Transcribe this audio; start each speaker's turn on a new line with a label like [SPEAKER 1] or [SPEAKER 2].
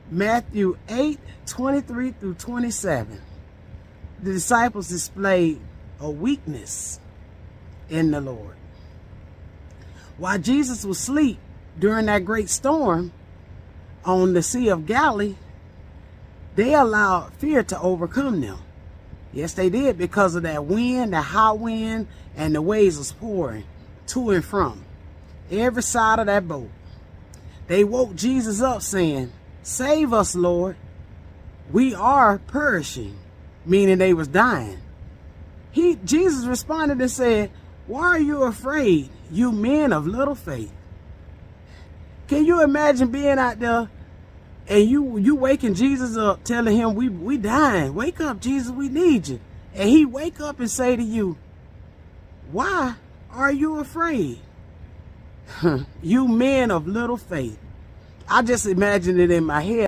[SPEAKER 1] Matthew 8:23 through 27. The disciples displayed a weakness in the Lord. While Jesus was asleep during that great storm on the Sea of Galilee, they allowed fear to overcome them. Yes, they did, because of that wind, the high wind, and the waves was pouring to and from every side of that boat. They woke Jesus up saying, "Save us, Lord. We are perishing," meaning they was dying. Jesus responded and said, "Why are you afraid, you men of little faith?" Can you imagine being out there and you waking Jesus up, telling him we dying? Wake up, Jesus, we need you. And he wake up and say to you, "Why are you afraid? You men of little faith." I just imagine it in my head.